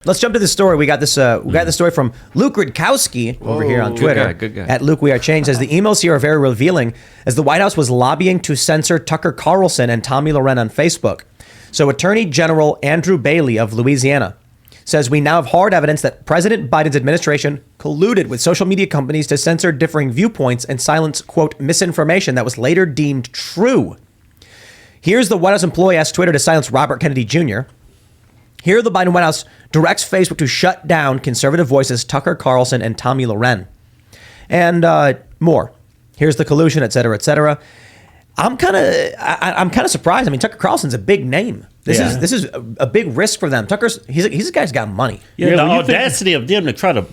Let's jump to this story. We got this. We got the story from Luke Rudkowski over here on Twitter. Good guy. At Luke We Are Changed. Says the emails here are very revealing, as the White House was lobbying to censor Tucker Carlson and Tomi Lahren on Facebook. So Attorney General Andrew Bailey of Louisiana says we now have hard evidence that President Biden's administration colluded with social media companies to censor differing viewpoints and silence, quote, misinformation that was later deemed true. Here's the White House employee asked Twitter to silence Robert Kennedy Jr. Here, the Biden White House directs Facebook to shut down conservative voices Tucker Carlson and Tomi Lahren. And more. Here's the collusion, et cetera, et cetera. I'm kind of surprised. I mean, Tucker Carlson's a big name. This is a big risk for them. He's a guy's got money. Yeah, the audacity of them to try to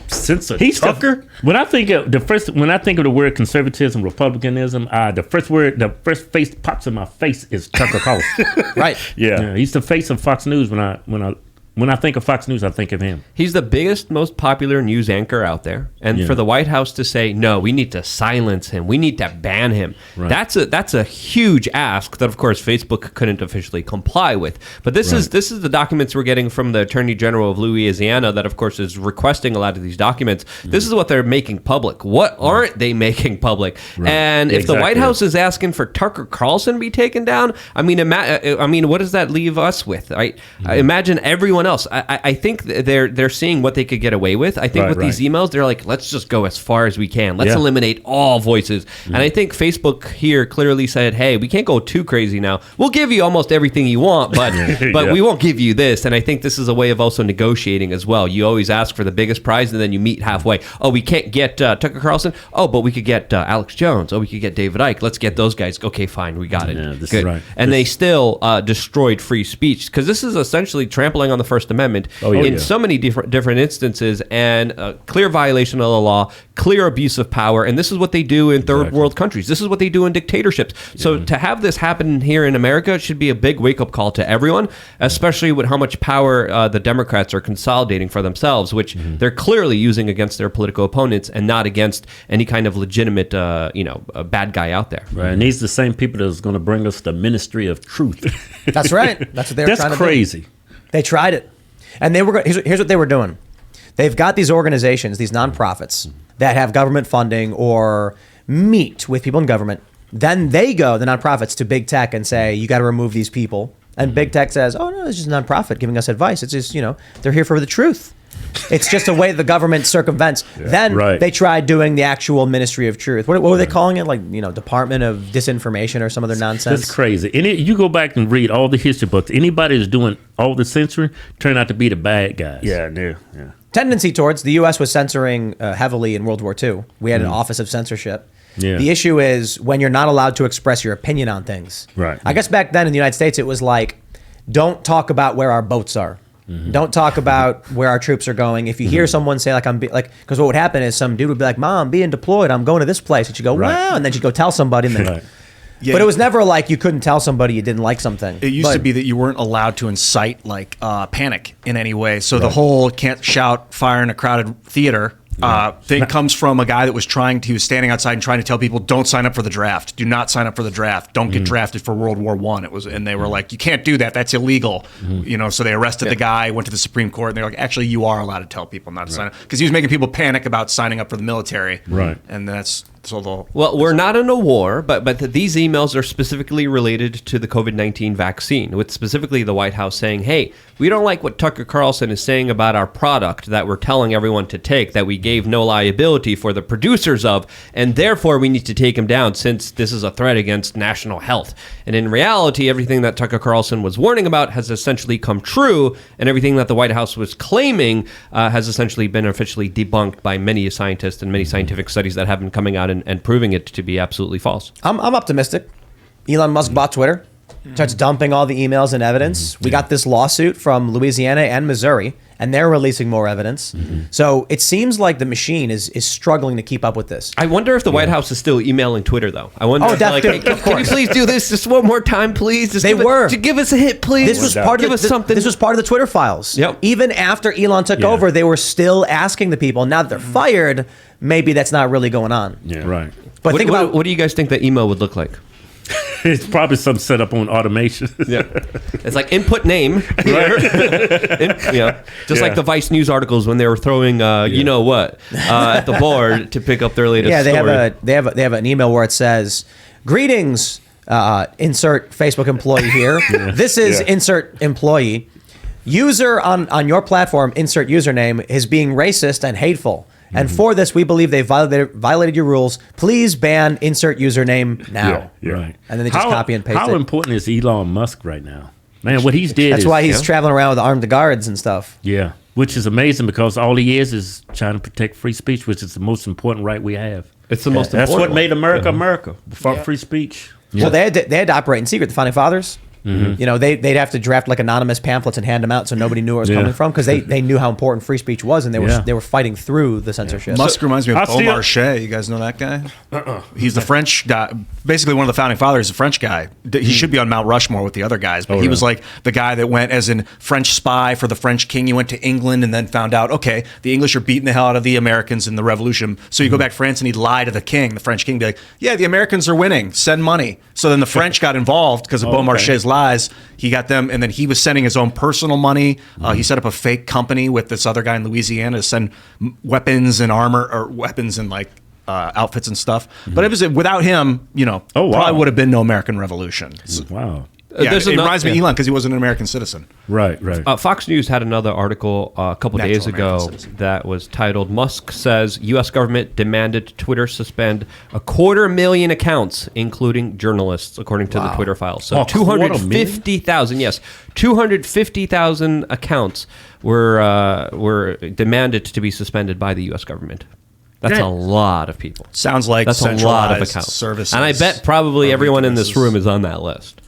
censor Tucker. When I think of the word conservatism, republicanism, the first face pops in my face is Tucker Carlson. Right. Yeah, he's the face of Fox News. When I think of Fox News, I think of him. He's the biggest, most popular news anchor out there. And for the White House to say, no, we need to silence him. We need to ban him. Right. That's a huge ask that, of course, Facebook couldn't officially comply with. But this is the documents we're getting from the Attorney General of Louisiana that, of course, is requesting a lot of these documents. This is what they're making public. What aren't they making public? Right. And if the White House is asking for Tucker Carlson to be taken down, I mean, what does that leave us with? Right? Imagine everyone else. I think they're seeing what they could get away with. I think with these emails, they're like, let's just go as far as we can. Let's eliminate all voices. And I think Facebook here clearly said, hey, we can't go too crazy now. We'll give you almost everything you want, but we won't give you this. And I think this is a way of also negotiating as well. You always ask for the biggest prize, and then you meet halfway. Oh, we can't get Tucker Carlson. Oh, but we could get Alex Jones. Oh, we could get David Icke. Let's get those guys. Okay, fine, we got it. Yeah, this Good. is right. And they still destroyed free speech, because this is essentially trampling on the First Amendment in so many different instances, and a clear violation of the law, clear abuse of power. And this is what they do in third world countries. This is what they do in dictatorships. So to have this happen here in America should be a big wake-up call to everyone, especially with how much power the Democrats are consolidating for themselves, which they're clearly using against their political opponents and not against any kind of legitimate a bad guy out there. Right. And these are the same people that's going to bring us the ministry of truth. That's right. That's what they were trying to do. That's crazy. They tried it. And here's what they were doing. They've got these organizations, these nonprofits that have government funding or meet with people in government. Then they go, the nonprofits, to big tech and say, you got to remove these people. And big tech says, oh, no, it's just a nonprofit giving us advice. It's just, they're here for the truth. It's just a way the government circumvents. Then they tried doing the actual Ministry of Truth. What were they calling it? Like, Department of Disinformation or some other nonsense? That's crazy. And you go back and read all the history books. Anybody who's doing all the censoring turn out to be the bad guys. Yeah. Tendency towards the U.S. was censoring heavily in World War II. We had an Office of Censorship. Yeah. The issue is when you're not allowed to express your opinion on things. Right. I guess back then in the United States, it was like, don't talk about where our boats are. Don't talk about where our troops are going. If you hear someone say because what would happen is some dude would be like, Mom, being deployed, I'm going to this place. And you go, wow. And then you go tell somebody. And then, Yeah. But it was never like you couldn't tell somebody you didn't like something. It used to be that you weren't allowed to incite panic in any way. So the whole can't shout fire in a crowded theater thing comes from a guy that was standing outside and trying to tell people, don't sign up for the draft. Do not sign up for the draft. Don't get drafted for World War I. And they were like, you can't do that. That's illegal. So they arrested the guy, went to the Supreme Court, and they're like, actually, you are allowed to tell people not to sign up. Because he was making people panic about signing up for the military. Right. And that's... Well, we're not in a war, but these emails are specifically related to the COVID-19 vaccine, with specifically the White House saying, hey, we don't like what Tucker Carlson is saying about our product that we're telling everyone to take, that we gave no liability for the producers of, and therefore we need to take him down since this is a threat against national health. And in reality, everything that Tucker Carlson was warning about has essentially come true, and everything that the White House was claiming has essentially been officially debunked by many scientists and many scientific studies that have been coming out and proving it to be absolutely false. I'm optimistic. Elon Musk bought Twitter, starts dumping all the emails and evidence. We got this lawsuit from Louisiana and Missouri, and they're releasing more evidence. So it seems like the machine is struggling to keep up with this. I wonder if the White House is still emailing Twitter, though. I wonder if definitely. Hey, can you please do this just one more time, please? Just give us a hit, please. This was part of something. This was part of the Twitter files. Yep. Even after Elon took over, they were still asking the people. Now that they're fired, maybe that's not really going on. Yeah, right. But what do you guys think the email would look like? It's probably some set up on automation. Yeah, it's like input name here. Just like the Vice News articles when they were throwing, you know what, at the board to pick up their latest. Yeah, story. they have an email where it says, "Greetings, insert Facebook employee here. This is insert employee. User on your platform, insert username, is being racist and hateful. And for this, we believe they violated your rules. Please ban insert username now." Right. And then they just copy and paste How it. important is Elon Musk right now? Man, what he's did That's is, why he's traveling around with armed guards and stuff. Yeah, which is amazing because all he is trying to protect free speech, which is the most important right we have. It's the most That's important. what made America America. Free speech. Well, they had to operate in secret. The founding fathers, you know, they'd have to draft like anonymous pamphlets and hand them out so nobody knew where it was coming from because they knew how important free speech was and they were fighting through the censorship. Musk reminds me of Beaumarchais. You guys know that guy? He's the French guy. Basically, one of the founding fathers, a French guy. He should be on Mount Rushmore with the other guys, but he was like the guy that went as a French spy for the French king. He went to England and then found out, okay, the English are beating the hell out of the Americans in the Revolution. So you go back to France and he'd lie to the king, the French king, be like, yeah, the Americans are winning. Send money. So then the French got involved because of Beaumarchais' lies. He got them, and then he was sending his own personal money. He set up a fake company with this other guy in Louisiana to send weapons and armor, or weapons and like outfits and stuff. But it was without him, you know, probably would have been no American Revolution. Wow. Yeah, it reminds me of Elon because he wasn't an American citizen. Right. Fox News had another article a couple days ago that was titled, "Musk says U.S. government demanded Twitter suspend 250,000 accounts, including journalists," according to the Twitter files. So 250,000, 250,000 accounts were demanded to be suspended by the U.S. government. That's a lot of people. Sounds like that's a lot of accounts. Services. And I bet probably everyone in this room is on that list.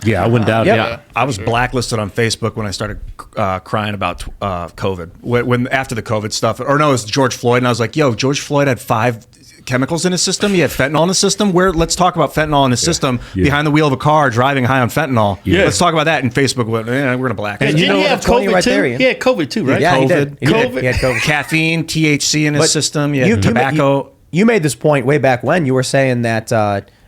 Yeah, I wouldn't doubt it. Yeah, I was blacklisted on Facebook when I started crying about COVID. When after the COVID stuff, or no, it was George Floyd, and I was like, "Yo, George Floyd had 5 chemicals in his system. He had fentanyl in his system. Let's talk about fentanyl in his system behind the wheel of a car, driving high on fentanyl. Let's talk about that." And Facebook went, we're gonna blacklist. And didn't he have COVID right too? there, He had COVID too, right? Yeah, COVID. He had COVID. Caffeine, THC in his system. Yeah, tobacco. You made this point way back when. You were saying that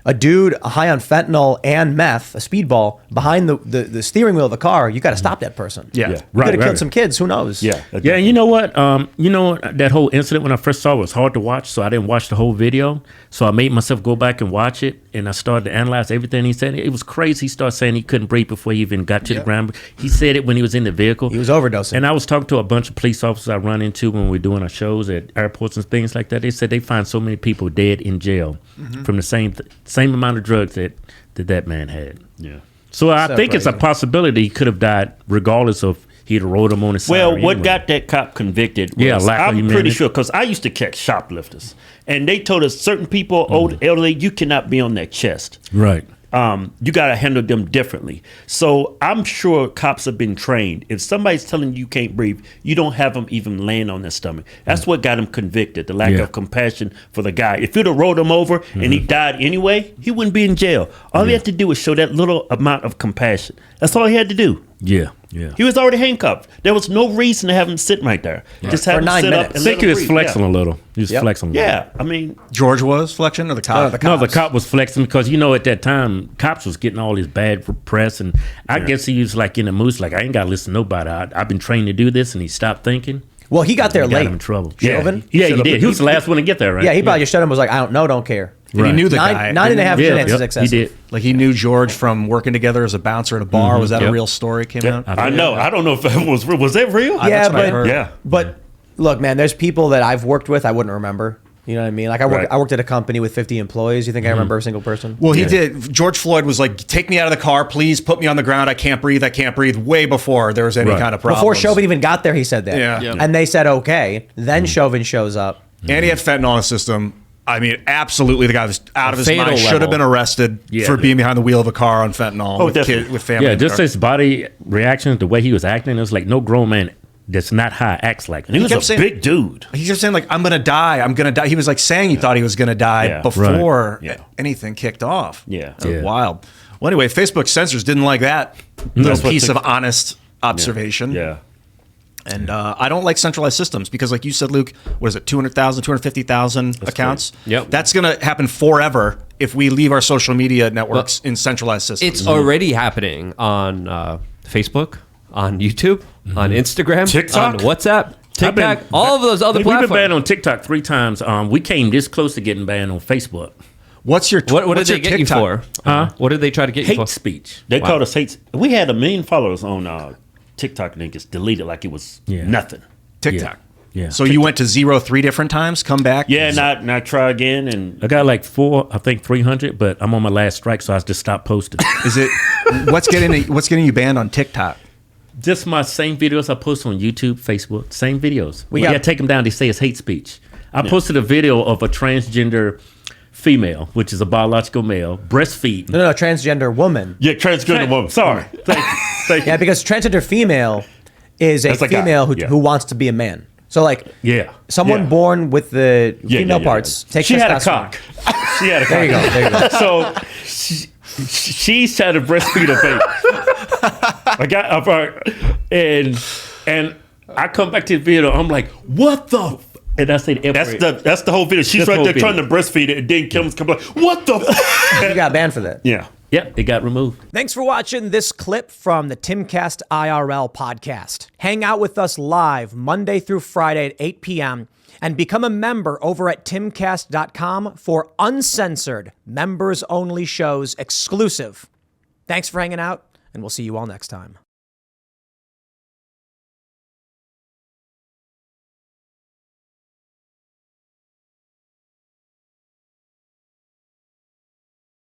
a dude high on fentanyl and meth, a speedball, behind the steering wheel of the car, you got to stop that person. Yeah. You could have killed some kids. Who knows? Yeah, and you know what? That whole incident when I first saw it was hard to watch, so I didn't watch the whole video. So I made myself go back and watch it, and I started to analyze everything he said. It was crazy. He started saying he couldn't breathe before he even got to the ground. He said it when he was in the vehicle. He was overdosing. And I was talking to a bunch of police officers I run into when we're doing our shows at airports and things like that. They said they find so many people dead in jail from the same amount of drugs that man had. Yeah. So I think it's a possibility he could have died regardless of he'd rode him on his side. Well, what got that cop convicted was, I'm pretty sure, because I used to catch shoplifters, and they told us certain people, old, elderly, you cannot be on their chest. Right. You got to handle them differently. So I'm sure cops have been trained. If somebody's telling you can't breathe, you don't have them even laying on their stomach. That's what got him convicted, the lack of compassion for the guy. If you'd have rolled him over and he died anyway, he wouldn't be in jail. All he had to do was show that little amount of compassion. That's all he had to do. Yeah. He was already handcuffed. There was no reason to have him sit right there. Just have him 9 sit minutes. up and I think let he him was breathe. flexing a little. He was flexing a little. Yeah, I mean, George was flexing, or the cop? No, the cop was flexing because, at that time, cops was getting all this bad press. And I guess he was like in a mood, like, I ain't got to listen to nobody. I've been trained to do this. And he stopped thinking. Well, he got there Got late. him in trouble. Chauvin? Yeah, he did. He was the last one to get there, right? Yeah, he probably just shut him and was like, I don't know, don't care. And he knew the guy. 9.5 minutes is excessive. He did. Like he knew George from working together as a bouncer at a bar. Was that a real story? Came out. I know. I don't know if that was real. Was that real? Yeah, That's what I heard. Yeah. But look, man, there's people that I've worked with I wouldn't remember. You know what I mean? Like I worked at a company with 50 employees. You think I remember every single person? Well, he did. George Floyd was like, "Take me out of the car, please. Put me on the ground. I can't breathe. I can't breathe." Way before there was any kind of problem. Before Chauvin even got there, he said that. Yeah. And they said okay. Then Chauvin shows up. And he had fentanyl in his system. I mean, absolutely, the guy was out of his fatal mind. Should have level. been arrested for being behind the wheel of a car on fentanyl with definitely. with family. Yeah, just his body reaction, the way he was acting, it was like no grown man that's not high acts like that. He was kept a saying- big dude. He kept saying like, "I'm gonna die. I'm gonna die." He was like saying he thought he was gonna die Yeah. before Right. Yeah. anything kicked off. Yeah. That was wild. Well, anyway, Facebook censors didn't like that little That's what piece took- of honest observation. Yeah. And I don't like centralized systems because, like you said, Luke, what is it, 200,000, 250,000 accounts? Right. Yep. That's going to happen forever if we leave our social media networks in centralized systems. It's already happening on Facebook, on YouTube, on Instagram, TikTok? on WhatsApp, TikTok, all of those other We've been platforms. banned on TikTok 3 times. We came this close to getting banned on Facebook. What's your What did what's they your get you TikTok? for? What did they try to get you Hate for? speech. They called us hate. We had 1 million followers on TikTok, and it gets deleted like it was nothing. TikTok. Yeah. So you went to 0 3 different times, come back? Yeah, not try again, and I got like 300, but I'm on my last strike, so I just stopped posting. Is it what's getting you banned on TikTok? Just my same videos I post on YouTube, Facebook, same videos. We When got- I take them down, they say it's hate speech. I posted a video of a transgender female, which is a biological male, breastfeeding. No, transgender woman. yeah, transgender woman. Sorry. Thank you. Yeah, because transgender female is a That's a guy. female Yeah. who wants to be a man. So like Yeah. someone Yeah. born with the Yeah, female yeah. parts takes She had a testosterone. cock. She had a cock. There you go. There you go. So she's trying to breastfeed her baby. I got up and I come back to the video. I'm like, what the? And I say the F word. That's the whole video. She's That's the right whole there video. trying to breastfeed it, and then Kim's coming like, what the? You got banned for that. Yeah. Yep, it got removed. Thanks for watching this clip from the Timcast IRL podcast. Hang out with us live Monday through Friday at 8 p.m. and become a member over at timcast.com for uncensored, members-only shows exclusive. Thanks for hanging out, and we'll see you all next time.